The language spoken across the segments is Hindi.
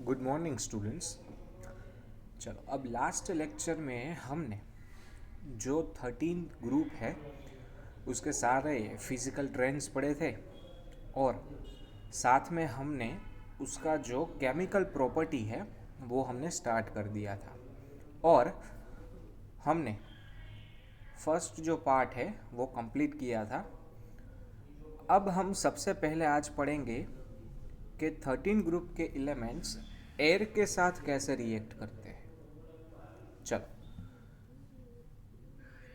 Good morning students. चलो, अब लास्ट लेक्चर में हमने जो 13 ग्रुप है उसके सारे फिज़िकल ट्रेंड्स पढ़े थे और साथ में हमने उसका जो केमिकल प्रॉपर्टी है वो हमने स्टार्ट कर दिया था। और हमने फर्स्ट जो पार्ट है वो कंप्लीट किया था। अब हम सबसे पहले आज पढ़ेंगे कि 13 ग्रुप के एलिमेंट्स एयर के साथ कैसे रिएक्ट करते हैं। चलो,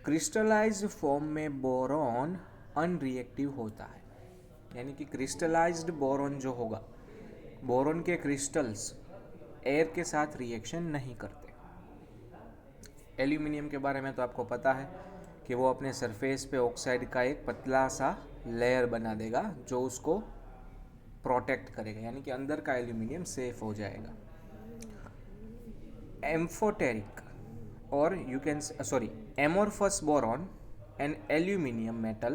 क्रिस्टलाइज्ड फॉर्म में बोरॉन अनरिएक्टिव होता है, यानी कि क्रिस्टलाइज्ड बोरॉन जो होगा, बोरॉन के क्रिस्टल्स एयर के साथ रिएक्शन नहीं करते। एल्यूमिनियम के बारे में तो आपको पता है कि वो अपने सरफेस पे ऑक्साइड का एक पतला सा लेयर बना देगा जो उसको प्रोटेक्ट करेगा, यानी कि अंदर का एल्यूमिनियम सेफ हो जाएगा। Amphoteric or you can sorry amorphous boron and aluminium metal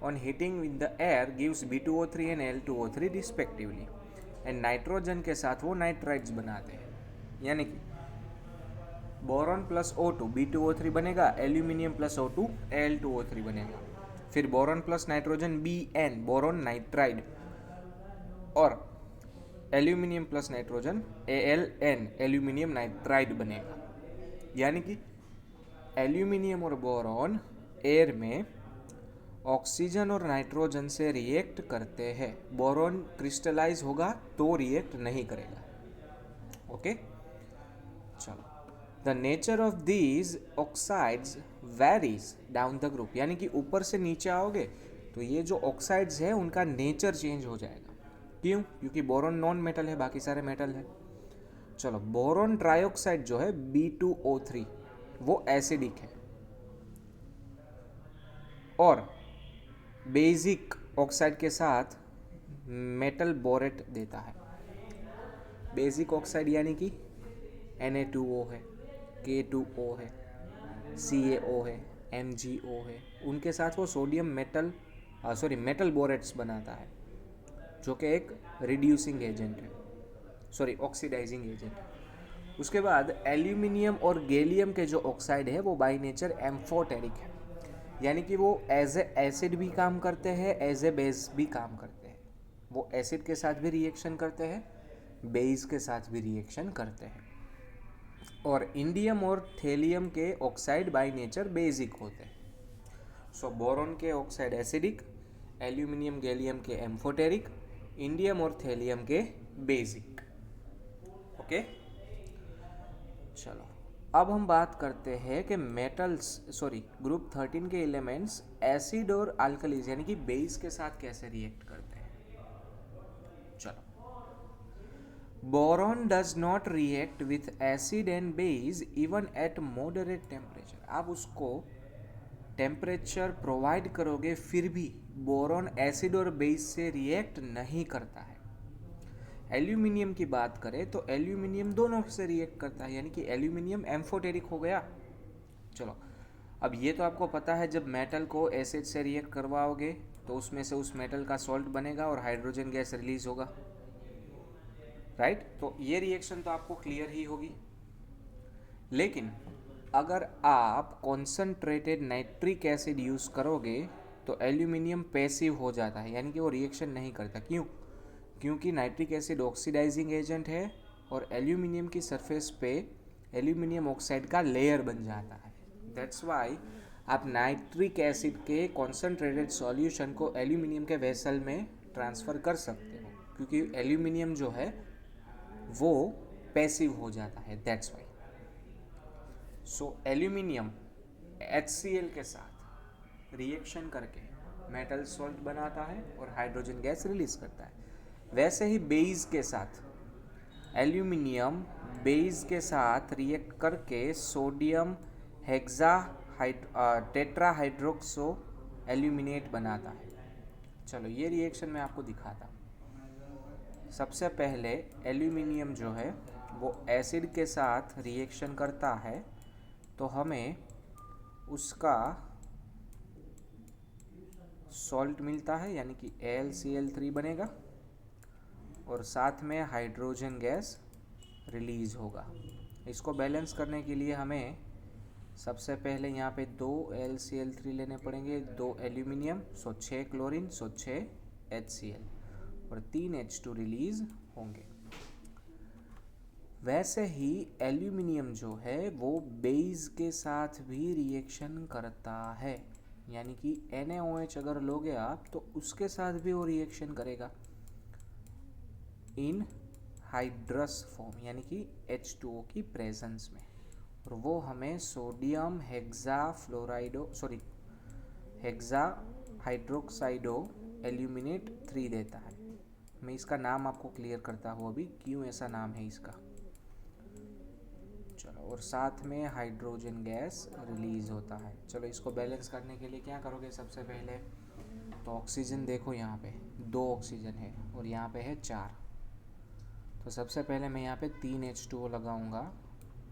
on heating with the air gives B2O3 and Al2O3 respectively and nitrogen के साथ वो नाइट्राइड्स बनाते हैं, यानी कि बोरॉन प्लस O2 B2O3 बनेगा, एल्यूमिनियम प्लस O2 Al2O3 बनेगा, फिर boron plus nitrogen Bn boron nitride और aluminium plus nitrogen Aln aluminium nitride बनेगा। यानी कि एल्यूमिनियम और बोरॉन एयर में ऑक्सीजन और नाइट्रोजन से रिएक्ट करते हैं। बोरॉन क्रिस्टलाइज होगा तो रिएक्ट नहीं करेगा। ओके, चलो। The nature of these oxides varies down the group, यानी कि ऊपर से नीचे आओगे तो ये जो ऑक्साइड्स है उनका नेचर चेंज हो जाएगा। क्यों? क्योंकि बोरॉन नॉन मेटल है, बाकी सारे मेटल है। चलो, बोरॉन ट्राइऑक्साइड जो है B2O3 वो एसिडिक है और बेसिक ऑक्साइड के साथ मेटल बोरेट देता है। बेसिक ऑक्साइड यानी कि Na2O है, K2O है, CaO है, MgO है, उनके साथ वो सोडियम मेटल बोरेट्स बनाता है जो कि एक रिड्यूसिंग एजेंट है, ऑक्सीडाइजिंग एजेंट है। उसके बाद एल्यूमिनियम और गैलियम के जो ऑक्साइड है वो बाई नेचर एम्फोटेरिक है, यानी कि वो एज ए एसिड भी काम करते हैं, एज ए बेस भी काम करते हैं। वो एसिड के साथ भी रिएक्शन करते हैं, बेस के साथ भी रिएक्शन करते हैं। और इंडियम और थेलियम के ऑक्साइड बाई नेचर बेसिक होते हैं। सो बोरॉन के ऑक्साइड एसिडिक, एल्यूमिनियम गैलियम के एम्फोटेरिक, इंडियम और थेलियम के बेसिक। ओके, चलो अब हम बात करते हैं कि ग्रुप 13 के एलिमेंट्स एसिड और अल्कलीज यानी कि बेस के साथ कैसे रिएक्ट करते हैं। चलो, boron does not react with acid and base even at moderate temperature. आप उसको टेम्परेचर प्रोवाइड करोगे फिर भी बोरॉन एसिड और बेस से रिएक्ट नहीं करता है। एल्यूमिनियम की बात करें तो एल्यूमिनियम दोनों से रिएक्ट करता है, यानी कि एल्यूमिनियम एम्फोटेरिक हो गया। चलो, अब ये तो आपको पता है, जब मेटल को एसिड से रिएक्ट करवाओगे तो उसमें से उस मेटल का सॉल्ट बनेगा और हाइड्रोजन गैस रिलीज होगा, राइट। तो ये रिएक्शन तो आपको क्लियर ही होगी। लेकिन अगर आप कॉन्सनट्रेटेड नाइट्रिक एसिड यूज़ करोगे तो एल्यूमिनियम पैसिव हो जाता है, यानी कि वो रिएक्शन नहीं करता। क्यों? क्योंकि नाइट्रिक एसिड ऑक्सीडाइजिंग एजेंट है और एल्यूमिनियम की सरफेस पे एल्यूमिनियम ऑक्साइड का लेयर बन जाता है। दैट्स वाई आप नाइट्रिक एसिड के कॉन्सनट्रेटेड सॉल्यूशन को एल्यूमिनियम के वेसल में ट्रांसफ़र कर सकते हो, क्योंकि एल्यूमिनियम जो है वो पैसिव हो जाता है। That's why so aluminium HCl के साथ रिएक्शन करके मेटल सॉल्ट बनाता है और हाइड्रोजन गैस रिलीज करता है। वैसे ही बेस के साथ एल्यूमिनियम बेस के साथ रिएक्ट करके सोडियम टेट्राहाइड्रोक्सो एल्यूमिनेट बनाता है। चलो, ये रिएक्शन मैं आपको दिखाता हूँ। सबसे पहले एल्यूमिनियम जो है वो एसिड के साथ रिएक्शन करता है तो हमें उसका सॉल्ट मिलता है, यानी कि AlCl3 बनेगा और साथ में हाइड्रोजन गैस रिलीज़ होगा। इसको बैलेंस करने के लिए हमें सबसे पहले यहाँ पे 2 LCl3 लेने पड़ेंगे, 2 एल्यूमिनियम, सो 6 क्लोरीन, सो 6 HCl और 3 H2 रिलीज़ होंगे। वैसे ही एल्यूमिनियम जो है वो बेस के साथ भी रिएक्शन करता है, यानी कि NaOH अगर लोगे आप तो उसके साथ भी वो रिएक्शन करेगा इन हाइड्रस फॉर्म, यानी कि H2O की प्रेजेंस में, और वो हमें सोडियम हेक्सा हाइड्रोक्साइडो एल्यूमिनेट 3 देता है। मैं इसका नाम आपको क्लियर करता हूँ अभी क्यों ऐसा नाम है इसका। चलो, और साथ में हाइड्रोजन गैस रिलीज होता है। चलो, इसको बैलेंस करने के लिए क्या करोगे सबसे पहले, तो ऑक्सीजन देखो यहाँ पे 2 ऑक्सीजन है और यहाँ पे है 4। तो सबसे पहले मैं यहाँ पे 3 H2O लगाऊंगा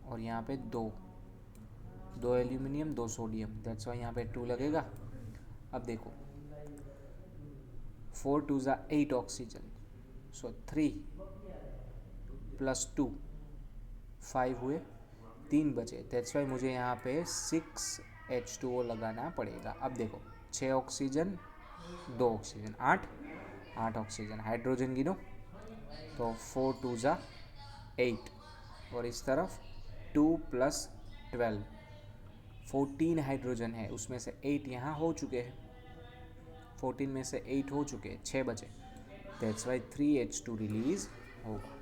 और यहाँ पे 2 एल्यूमिनियम 2 सोडियम, दैट्स वाई यहाँ पे 2 लगेगा। अब देखो 4 2 ज़ा 8 ऑक्सीजन, सो 3 + 2 5 हुए, 3 बचे, दैट्स वाई मुझे यहाँ पे 6 H2O लगाना पड़ेगा। अब देखो 6 ऑक्सीजन 2 ऑक्सीजन 8 ऑक्सीजन, हाइड्रोजन गिनो तो 4 2 ज़ा 8 और इस तरफ 2 + 12 14 हाइड्रोजन है, उसमें से 8 यहाँ हो चुके हैं, 14 में से 8 हो चुके हैं, 6 बचे, दैट्स वाई 3 H2 रिलीज होगा।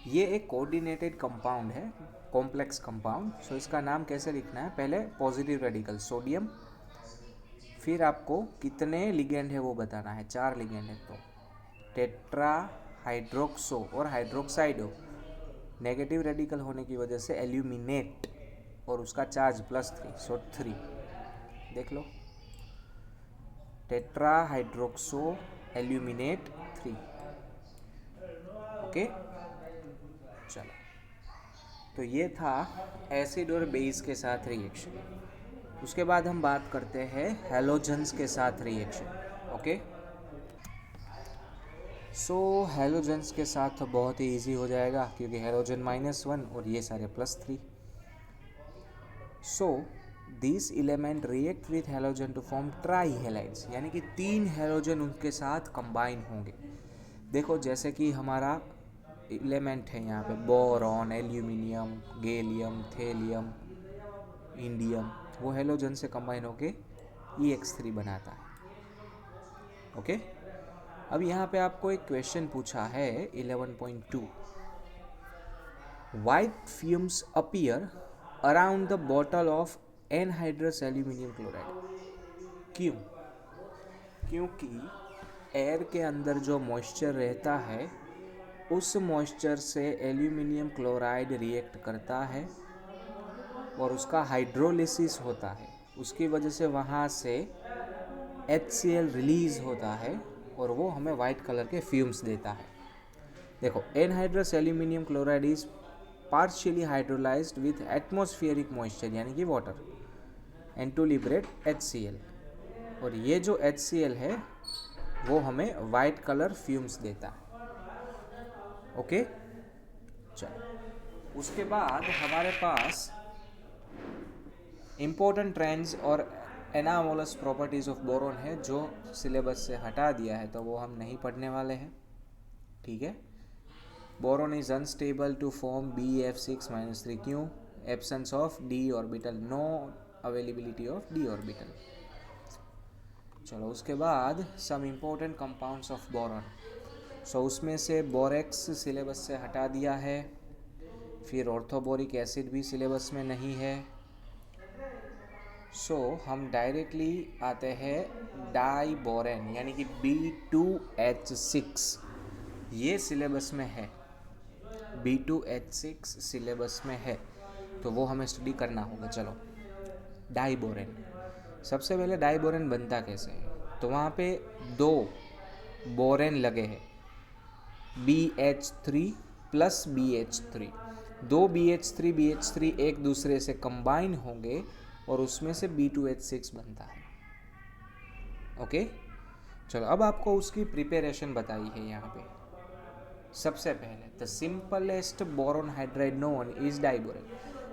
ये एक कोऑर्डिनेटेड कंपाउंड है, कॉम्प्लेक्स कंपाउंड। सो इसका नाम कैसे लिखना है, पहले पॉजिटिव रेडिकल सोडियम, फिर आपको कितने लिगेंड है वो बताना है, 4 लिगेंड है, तो टेट्रा हाइड्रोक्सो और हाइड्रोक्साइडो, नेगेटिव रेडिकल होने की वजह से एल्यूमिनेट और उसका चार्ज +3, सो 3 देख लो, टेट्रा हाइड्रोक्सो एल्यूमिनेट 3। ओके, चलो, तो ये था एसिड और बेस के साथ रिएक्शन। उसके बाद हम बात करते हैं हैलोजन्स के साथ रिएक्शन। ओके, सो हैलोजन्स के साथ तो बहुत ही इजी हो जाएगा क्योंकि हैलोजन -1 और ये सारे +3। So this element react with halogen to form trihalides, यानी कि 3 हैलोजन उनके साथ कंबाइन होंगे। देखो जैसे कि हमारा एलिमेंट है यहाँ पे boron, aluminium, gallium, thallium, indium, वो हैलोजन से कंबाइन होके EX3 बनाता है। ओके, अब यहाँ पे आपको एक क्वेश्चन पूछा है 11.2, white fumes appear around the bottle of anhydrous aluminium chloride. क्यों? क्योंकि एयर के अंदर जो मॉइस्चर रहता है उस मॉइस्चर से एल्यूमिनियम क्लोराइड रिएक्ट करता है और उसका हाइड्रोलिसिस होता है, उसकी वजह से वहाँ से HCl रिलीज होता है और वो हमें वाइट कलर के फ्यूम्स देता है। देखो, anhydrous aluminium chloride is partially hydrolysed with atmospheric moisture, यानी कि water, and to liberate HCl, और ये जो HCl है वो हमें वाइट कलर फ्यूम्स देता है। ओके, चलो, उसके बाद हमारे पास इम्पोर्टेंट ट्रेंड्स और एनामोलस प्रॉपर्टीज़ ऑफ बोरॉन है जो सिलेबस से हटा दिया है, तो वो हम नहीं पढ़ने वाले हैं। ठीक है, boron is unstable to form BF6-3, क्यों? Absence of d orbital, no availability of d orbital. चलो, उसके बाद some important compounds of boron. So उसमें से बोरेक्स सिलेबस से हटा दिया है, फिर ऑर्थोबोरिक एसिड भी सिलेबस में नहीं है। सो हम डायरेक्टली आते हैं डाइबोरेन, यानी कि B2H6, ये सिलेबस में है, B2H6 सिलेबस में है, तो वो हमें स्टडी करना होगा। चलो, डाइबोरेन, सबसे पहले डाइबोरेन बनता कैसे है, तो वहाँ पे 2 बोरेन लगे हैं, BH3 + BH3, 2 BH3 एक दूसरे से कंबाइन होंगे और उसमें से B2H6 बनता है। ओके, चलो, अब आपको उसकी प्रिपरेशन बताई है यहाँ पे। सबसे पहले the simplest boron hydride known is diborane.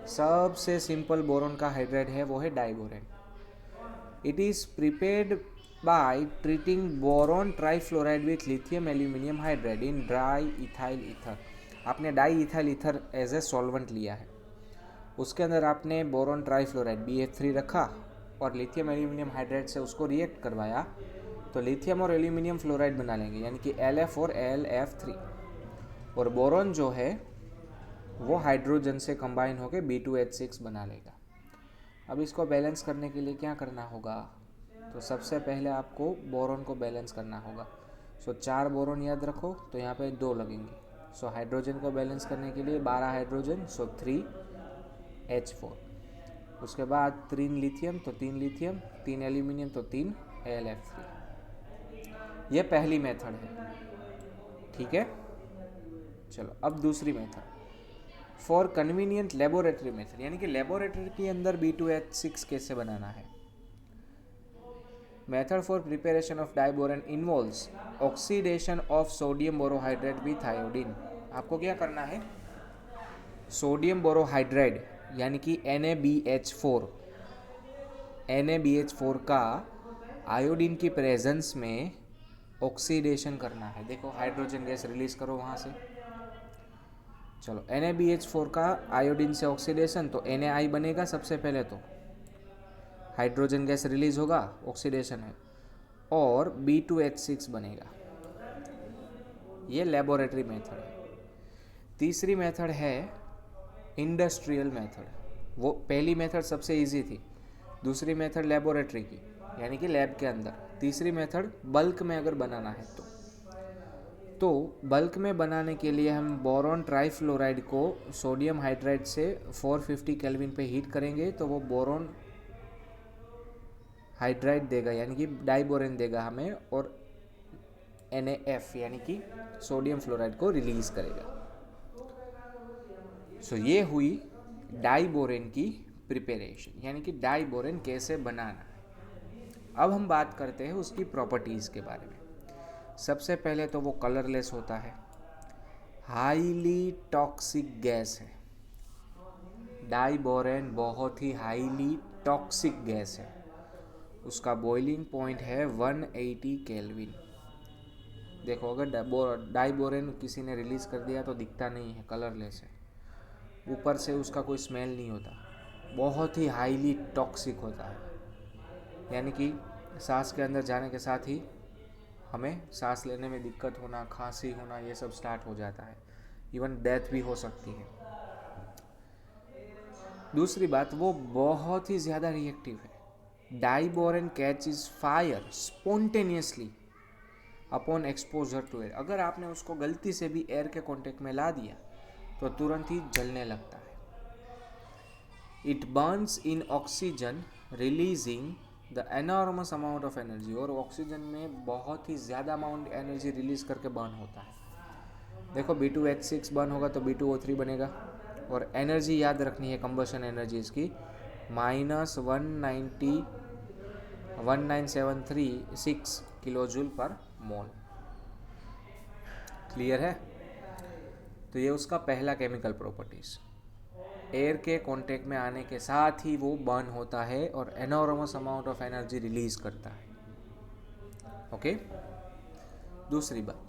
सबसे सिंपल बोरोन का हाइड्राइड है वो है diborane. It is prepared by treating boron trifluoride with lithium aluminium hydride in dry ethyl ether. आपने diethyl ether as a solvent लिया है, उसके अंदर आपने बोरोन ट्राइफ्लोराइड BF3 रखा और लिथियम एल्यूमिनियम हाइड्राइड से उसको रिएक्ट करवाया, तो लिथियम और एल्यूमिनियम फ्लोराइड बना लेंगे, यानी कि LF और AlF3। और बोरोन जो है वो हाइड्रोजन से कंबाइन होकर B2H6 बना लेगा। अब इसको बैलेंस करने के लिए क्या करना होगा, तो सबसे पहले आपको बोरोन को बैलेंस करना होगा। सो 4 बोरोन याद रखो, तो यहाँ पे 2 लगेंगे। सो हाइड्रोजन को बैलेंस करने के लिए 12 हाइड्रोजन, सो 3H4। उसके बाद 3 लिथियम, तो 3 लिथियम, 3 एल्यूमिनियम, तो 3 AlF3। ये पहली मेथड है, ठीक है। चलो अब दूसरी method, for convenient laboratory method, यानी कि लेबोरेटरी के अंदर B2H6 कैसे बनाना है। Method for preparation of diborane involves oxidation of sodium borohydrate with iodine. आपको क्या करना है, सोडियम बोरोहाइड्रेट यानी कि NaBH4 का आयोडीन की प्रेजेंस में ऑक्सीडेशन करना है। देखो हाइड्रोजन गैस रिलीज करो वहाँ से। चलो NaBH4 का आयोडीन से ऑक्सीडेशन, तो Na बनेगा सबसे पहले, तो हाइड्रोजन गैस रिलीज होगा, ऑक्सीडेशन है, और B2H6 बनेगा। ये लेबोरेटरी मेथड है। तीसरी मेथड है इंडस्ट्रियल मेथड। वो पहली मेथड सबसे इजी थी, दूसरी मेथड लेबोरेटरी की यानी कि लैब के अंदर, तीसरी मेथड बल्क में अगर बनाना है तो बल्क में बनाने के लिए हम बोरोन ट्राइफ्लोराइड को सोडियम हाइड्राइड से 450 केल्विन पे हीट करेंगे, तो वो बोरोन हाइड्राइड देगा यानी कि डाइबोरेन देगा हमें, और NaF यानी कि सोडियम फ्लोराइड को रिलीज करेगा। सो ये हुई डाइबोरेन की प्रिपरेशन, यानी कि डाइबोरेन कैसे बनाना है। अब हम बात करते हैं उसकी प्रॉपर्टीज़ के बारे में। सबसे पहले तो वो कलरलेस होता है, हाईली टॉक्सिक गैस है। डाइबोरेन बहुत ही हाईली टॉक्सिक गैस है, उसका बॉइलिंग पॉइंट है 180 केल्विन। देखो अगर डाइबोरेन किसी ने रिलीज़ कर दिया तो दिखता नहीं है, कलरलेस है, ऊपर से उसका कोई स्मेल नहीं होता, बहुत ही हाईली टॉक्सिक होता है, यानी कि सांस के अंदर जाने के साथ ही हमें सांस लेने में दिक्कत होना, खांसी होना, ये सब स्टार्ट हो जाता है, इवन डेथ भी हो सकती है। दूसरी बात, वो बहुत ही ज़्यादा रिएक्टिव है। Diborane catches fire spontaneously upon exposure to air. अगर आपने उसको गलती से भी एयर के कांटेक्ट में ला दिया तो तुरंत ही जलने लगता है। It Burns in oxygen releasing the enormous amount of energy, और ऑक्सीजन में बहुत ही ज़्यादा अमाउंट एनर्जी रिलीज करके बर्न होता है। देखो B2H6 बर्न होगा तो B2O3 बनेगा, और एनर्जी याद रखनी है कंबशन एनर्जी इसकी -19736 किलोजूल पर मोल। क्लियर है। तो ये उसका पहला केमिकल प्रॉपर्टीज, एयर के कांटेक्ट में आने के साथ ही वो बर्न होता है और enormous amount of energy release करता है। ओके। दूसरी बात,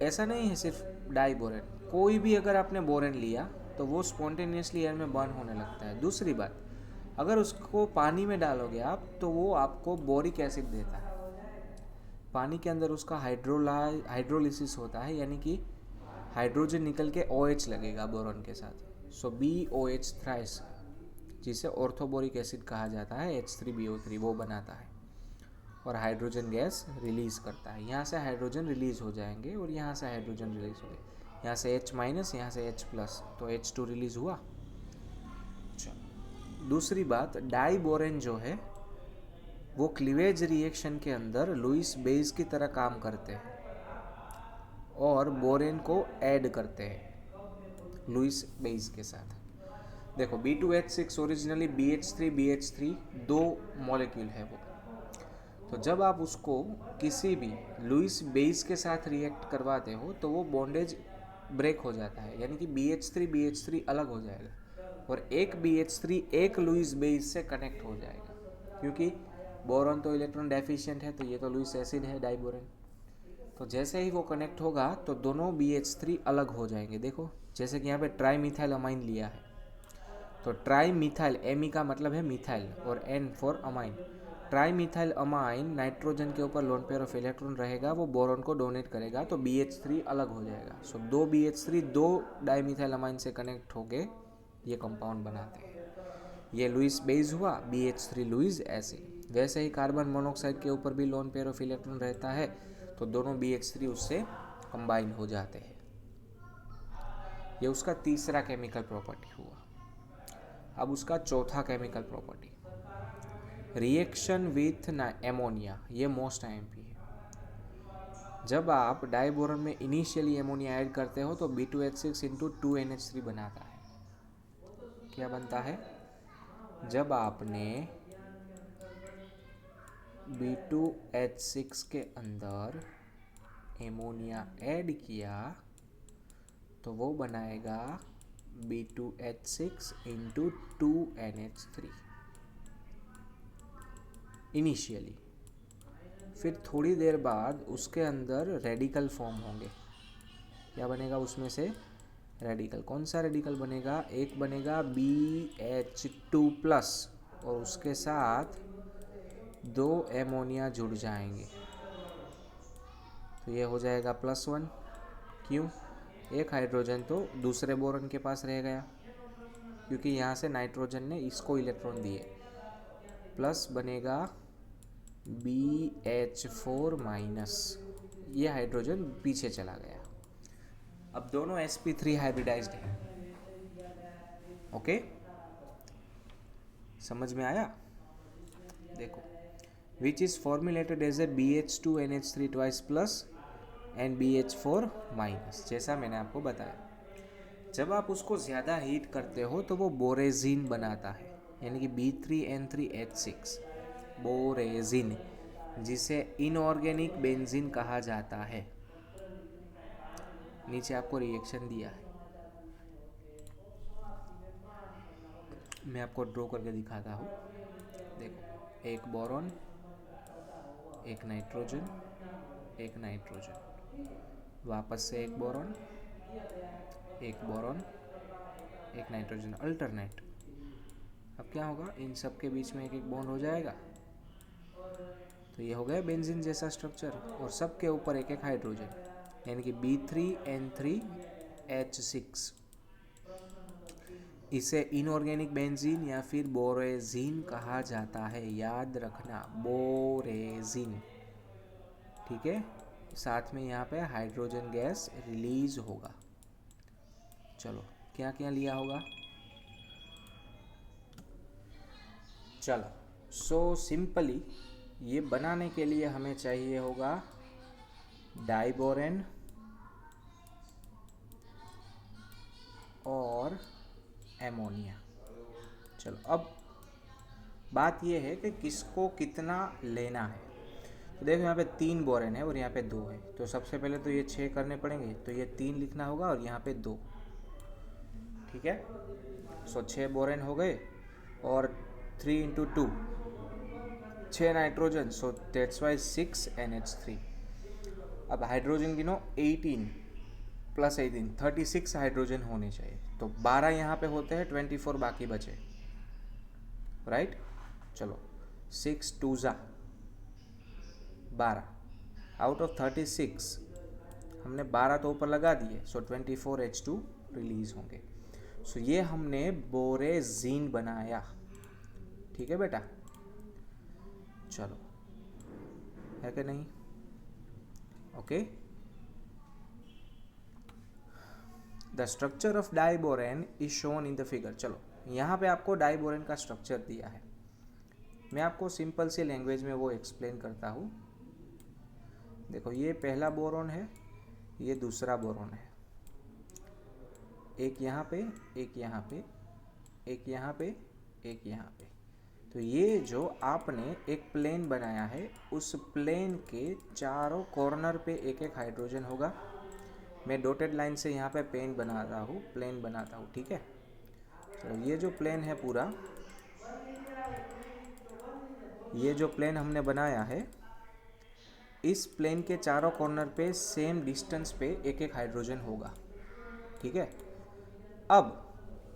ऐसा नहीं है सिर्फ डाइबोरेन, कोई भी अगर आपने बोरेन लिया तो वो स्पॉन्टेनियसली एयर में बर्न होने लगता है। दूसरी बात, अगर उसको पानी में डालोगे आप तो वो आपको बोरिक एसिड देता है। पानी के अंदर उसका हाइड्रोलिसिस होता है, यानी कि हाइड्रोजन निकल के OH लगेगा बोरोन के साथ, सो BOH थ्राइस, जिसे ऑर्थोबोरिक एसिड कहा जाता है, H3BO3 वो बनाता है और हाइड्रोजन गैस रिलीज करता है। यहाँ से हाइड्रोजन रिलीज हो जाएंगे और यहाँ से हाइड्रोजन रिलीज हो गए, यहाँ से H-, यहाँ से H+, तो H2 रिलीज हुआ। चलो दूसरी बात, डाइबोरेन जो है वो क्लीवेज रिएक्शन के अंदर लुईस बेस की तरह काम करते हैं और बोरेन को ऐड करते हैं लुईस बेस के साथ। देखो B2H6 ओरिजिनली BH3 दो मॉलिक्यूल है वो, तो जब आप उसको किसी भी लुईस बेस के साथ रिएक्ट करवाते हो तो वो बॉन्डेज ब्रेक हो जाता है, यानी कि BH3 अलग हो जाएगा और एक BH3 एक लुईस बेस से कनेक्ट हो जाएगा, क्योंकि बोरॉन तो इलेक्ट्रॉन डेफिशिएंट है, तो ये तो लुईस एसिड है डाइबोरेन। तो जैसे ही वो कनेक्ट होगा तो दोनों BH3 अलग हो जाएंगे। देखो जैसे कि यहाँ पे ट्राई मिथाइल अमाइन लिया है, तो ट्राई मिथाइल, एमी का मतलब है मिथाइल और n for amine. Trimethylamine nitrogen के ऊपर लोन पेयर ऑफ इलेक्ट्रॉन रहेगा, वो बोरॉन को डोनेट करेगा, तो BH3 अलग हो जाएगा। सो दो BH3 दो डाईमिथाइल अमाइन से कनेक्ट होके ये कंपाउंड बनाते हैं। ये लुईस बेस हुआ, BH3 लुईस एसिड। वैसे ही कार्बन मोनोक्साइड के ऊपर भी लोन पेयर ऑफ इलेक्ट्रॉन रहता है, तो दोनों BH3 उससे कंबाइन हो जाते हैं। ये उसका तीसरा केमिकल प्रॉपर्टी हुआ। अब उसका चौथा chemical property, reaction with ammonia. ये मोस्ट IMP है। जब आप डाइबोरन में इनिशियली एमोनिया ऐड करते हो तो B2H6 इंटू 2NH3 बनाता है। क्या बनता है? जब आपने B2H6 के अंदर एमोनिया ऐड किया तो वो बनाएगा B2H6 इंटू 2NH3 इनिशियली। फिर थोड़ी देर बाद उसके अंदर रेडिकल फॉर्म होंगे। क्या बनेगा उसमें से? रेडिकल। कौन सा रेडिकल बनेगा? एक बनेगा BH2 और उसके साथ दो एमोनिया जुड़ जाएंगे, तो ये हो जाएगा +1। क्यों? एक हाइड्रोजन तो दूसरे बोरॉन के पास रह गया, क्योंकि यहाँ से नाइट्रोजन ने इसको इलेक्ट्रॉन दिए। प्लस बनेगा BH4-, ये हाइड्रोजन पीछे चला गया। अब दोनों sp3 हाइब्रिडाइज्ड हैं। ओके, समझ में आया? देखो, which is formulated as a BH2NH3 twice plus and BH4-, जैसा मैंने आपको बताया। जब आप उसको ज़्यादा हीट करते हो तो वो बोरेजिन बनाता है, यानी कि B3N3H6 बोरेजिन, जिसे इनऑर्गेनिक बेंजीन कहा जाता है। नीचे आपको रिएक्शन दिया है, मैं आपको ड्रॉ करके दिखाता हूँ। देखो, एक बोरॉन, एक नाइट्रोजन, एक नाइट्रोजन, वापस से एक बोरॉन, एक नाइट्रोजन, अल्टरनेट। अब क्या होगा? इन सब के बीच में एक एक बॉन्ड हो जाएगा, तो ये हो गया बेंजीन जैसा स्ट्रक्चर, और सब के ऊपर एक एक हाइड्रोजन, यानी कि B3N3H6। इसे इनऑर्गेनिक बेंजीन या फिर बोरेजीन कहा जाता है। याद रखना, बोरेजीन। ठीक है, साथ में यहाँ पे हाइड्रोजन गैस रिलीज होगा। चलो, क्या क्या लिया होगा? चलो, सो सिंपली ये बनाने के लिए हमें चाहिए होगा डाइबोरेन और एमोनिया। चलो, अब बात ये है कि किसको कितना लेना है। तो देखो, यहाँ पे 3 बोरेन है और यहाँ पे 2 है, तो सबसे पहले तो ये 6 करने पड़ेंगे, तो ये 3 लिखना होगा और यहाँ पे 2। ठीक है, सो 6 बोरेन हो गए और 3 into 2 6 nitrogen, so that's why 6 NH3। अब हाइड्रोजन गिनो, 18 + 18 36 हाइड्रोजन होने चाहिए, तो 12 यहाँ पे होते हैं, 24 बाकी बचे। राइट, चलो, 6 2 ज़ा 12, आउट ऑफ 36 हमने 12 तो ऊपर लगा दिए, सो 24 H2 रिलीज होंगे। सो ये हमने बोरेजीन बनाया। ठीक है बेटा, चलो, है कि नहीं? Okay, the structure of diborane is shown in the figure. चलो, यहाँ पे आपको डाइबोरेन का स्ट्रक्चर दिया है, मैं आपको सिंपल सी लैंग्वेज में वो एक्सप्लेन करता हूँ। देखो, ये पहला बोरॉन है, ये दूसरा बोरॉन है, एक यहाँ पे, एक यहाँ पे, एक यहाँ पे, एक यहाँ पे। तो ये जो आपने एक प्लेन बनाया है, उस प्लेन के चारों कॉर्नर पे एक एक हाइड्रोजन होगा। मैं डॉटेड लाइन से यहाँ पे प्लेन बनाता हूँ, ठीक है। तो ये जो प्लेन है पूरा, ये जो प्लेन हमने बनाया है, इस प्लेन के चारों कॉर्नर पे सेम डिस्टेंस पे एक एक हाइड्रोजन होगा, ठीक है। अब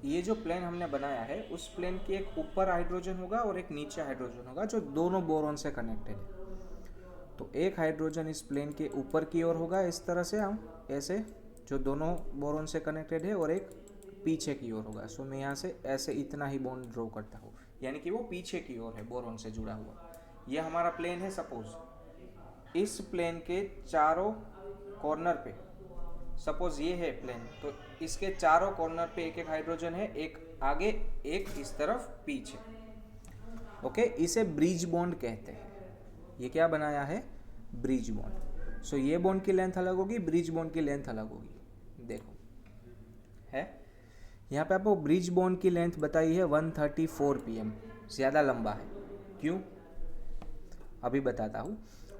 ये जो प्लेन हमने बनाया है, उस प्लेन की एक ऊपर हाइड्रोजन होगा और एक नीचे हाइड्रोजन होगा जो दोनों बोरॉन से कनेक्टेड है। तो एक हाइड्रोजन इस प्लेन के ऊपर की ओर होगा, इस तरह से हम ऐसे, जो दोनों बोरॉन से कनेक्टेड है, और एक पीछे की ओर होगा। सो मैं यहाँ से ऐसे इतना ही बॉन्ड ड्रॉ करता हूँ, यानी कि वो पीछे की ओर है, बोरॉन से जुड़ा हुआ। ये हमारा प्लेन है। सपोज इस प्लेन के चारों कॉर्नर पे, सपोज ये है प्लेन, तो इसके चारों कॉर्नर पे एक एक हाइड्रोजन है, एक आगे एक इस तरफ पीछे। ओके, इसे ब्रिज बॉन्ड कहते हैं। ये क्या बनाया है? Bridge bond. सो ये बॉन्ड की लेंथ अलग होगी, ब्रिज बॉन्ड की लेंथ अलग होगी। देखो है यहाँ पे आपको ब्रिज बॉन्ड की लेंथ बताई है 134 pm, ज़्यादा लंबा है। क्यों? अभी बताता हूँ।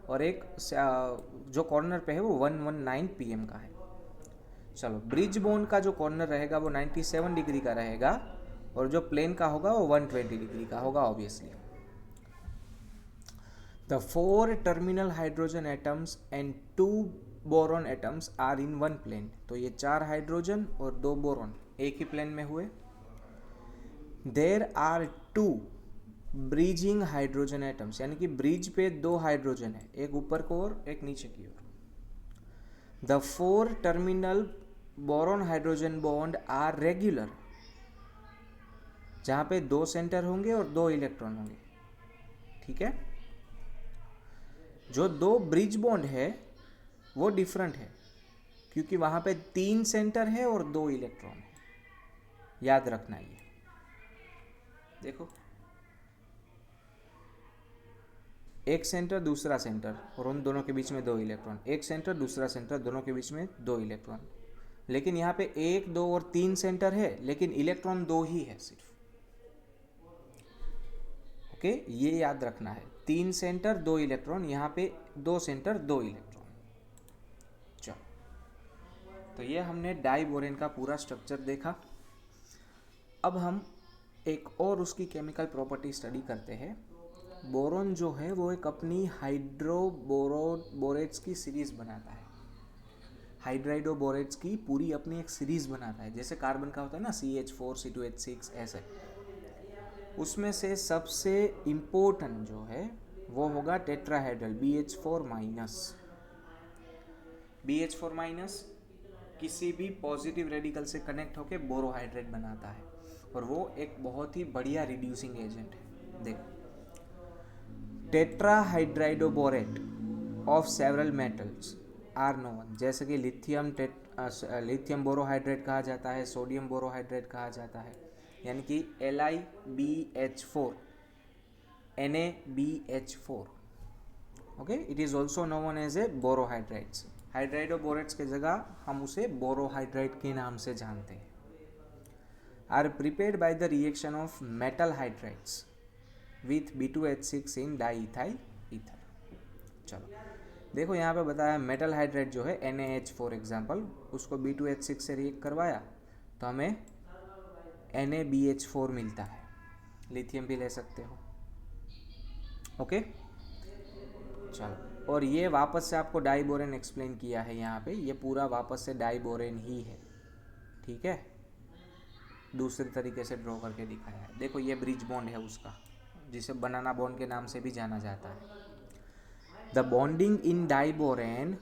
और एक जो कॉर्नर पे है वो 119 pm का है। चलो, ब्रिज बॉन्ड का जो कॉर्नर रहेगा वो 97 डिग्री का रहेगा, और जो प्लेन का होगा वो 120 डिग्री का होगा obviously. The 4 terminal hydrogen atoms and 2 boron atoms are in one plane. तो ये 4 हाइड्रोजन और 2 बोरॉन एक ही प्लेन में हुए। There are 2 bridging hydrogen atoms, यानी कि ब्रिज पे 2 हाइड्रोजन है, एक ऊपर को और एक नीचे की ओर। The 4 terminal boron hydrogen bond are regular, जहाँ पे 2 सेंटर होंगे और 2 इलेक्ट्रॉन होंगे, ठीक है। जो 2 ब्रिज बॉन्ड है वो डिफरेंट है, क्योंकि वहां पे 3 सेंटर है और 2 इलेक्ट्रॉन है। याद रखना ये। देखो, एक सेंटर दूसरा सेंटर और उन दोनों के बीच में 2 इलेक्ट्रॉन, एक सेंटर दूसरा सेंटर, दोनों के बीच में 2 इलेक्ट्रॉन। लेकिन यहाँ पे 1, 2 और 3 सेंटर है, लेकिन इलेक्ट्रॉन 2 ही है सिर्फ। ओके, ये याद रखना है। 3 सेंटर 2 इलेक्ट्रॉन, यहाँ पे 2 सेंटर 2 इलेक्ट्रॉन। चलो, तो ये हमने डाइबोरेन का पूरा स्ट्रक्चर देखा। अब हम एक और उसकी केमिकल प्रॉपर्टी स्टडी करते हैं। बोरॉन जो है वो एक अपनी हाइड्रोबोरेट्स की सीरीज बनाता है। हाइड्राइडोबोरेट्स की पूरी अपनी एक सीरीज बनाता है, जैसे कार्बन का होता है ना, CH4 C2H6 ऐसे। उसमें से सबसे इम्पोर्टेंट जो है वो होगा टेट्राहेड्रल BH4-। BH4- किसी भी पॉजिटिव रेडिकल से कनेक्ट होकर बोरोहाइड्रेट बनाता है, और वो एक बहुत ही बढ़िया रिड्यूसिंग एजेंट है। देखो, tetrahydridoborate of several metals are known, जैसे कि लिथियम बोरोहाइड्रेट कहा जाता है, सोडियम बोरोहाइड्रेट कहा जाता है, यानी कि LiBH4 NaBH4। Okay, it is also known as a borohydrides. Hydridoborates की जगह हम उसे बोरोहाइड्राइड के नाम से जानते हैं। Are prepared by the reaction of metal hydrides with B2H6 in diethyl ether. चलो देखो, यहाँ पे बताया मेटल हाइड्राइड जो है NaH4 एग्जाम्पल, उसको B2H6 से रिएक्ट करवाया तो हमें NaBH4 मिलता है। लिथियम भी ले सकते हो। ओके, चलो, और ये वापस से आपको डाइबोरेन एक्सप्लेन किया है यहाँ पे, ये पूरा वापस से डाइबोरेन ही है, ठीक है। दूसरे तरीके से ड्रॉ करके दिखाया है। देखो, ये ब्रिज बॉन्ड है उसका, जिसे बनाना बॉन्ड के नाम से भी जाना जाता है। The bonding in diborane,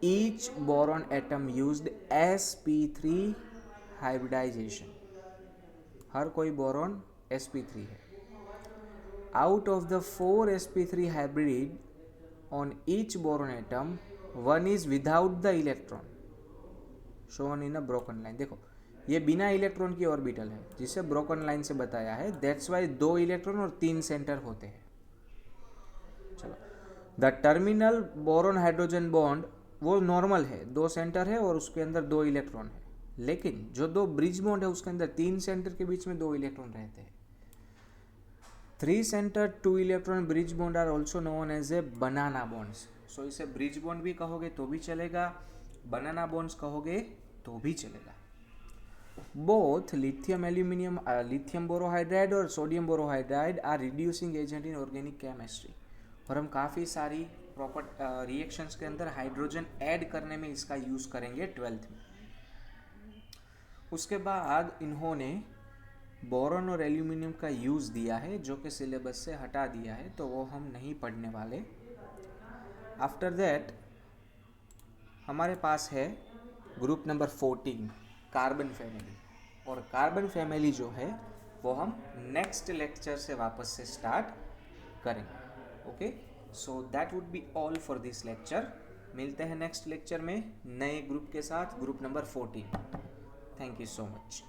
each boron atom used sp3 hybridization. हर कोई बोरॉन sp3 है। Out of the 4 sp3 hybrid on each boron atom, one is without the electron shown in a broken line। देखो, ये बिना इलेक्ट्रॉन की ऑर्बिटल है, जिसे ब्रोकन लाइन से बताया है। दैट्स वाई 2 इलेक्ट्रॉन और 3 सेंटर होते हैं। चलो, the terminal boron hydrogen bond वो नॉर्मल है, 2 सेंटर है और उसके अंदर 2 इलेक्ट्रॉन है। लेकिन जो 2 ब्रिज बॉन्ड है उसके अंदर 3 सेंटर के बीच में 2 इलेक्ट्रॉन रहते हैं। 3 center 2 electron bridge bond are also known as a banana bonds. So इसे ब्रिज बॉन्ड भी कहोगे तो भी चलेगा, बनाना बॉन्ड्स कहोगे तो भी चलेगा। बोथ लिथियम बोरोहाइड्राइड और sodium borohydride are reducing agent in organic chemistry. और हम काफ़ी सारी प्रॉपर रिएक्शंस के अंदर हाइड्रोजन ऐड करने में इसका यूज़ करेंगे 12th में। उसके बाद इन्होंने बोरॉन और एल्यूमिनियम का यूज़ दिया है जो कि सिलेबस से हटा दिया है, तो वो हम नहीं पढ़ने वाले। आफ्टर दैट हमारे पास है ग्रुप नंबर 14 कार्बन फैमिली, और कार्बन फैमिली जो है वो हम नेक्स्ट लेक्चर से वापस से स्टार्ट करेंगे। Okay, so that would be all for this lecture. मिलते हैं नेक्स्ट लेक्चर में नए ग्रुप के साथ, group number 14। Thank you so much.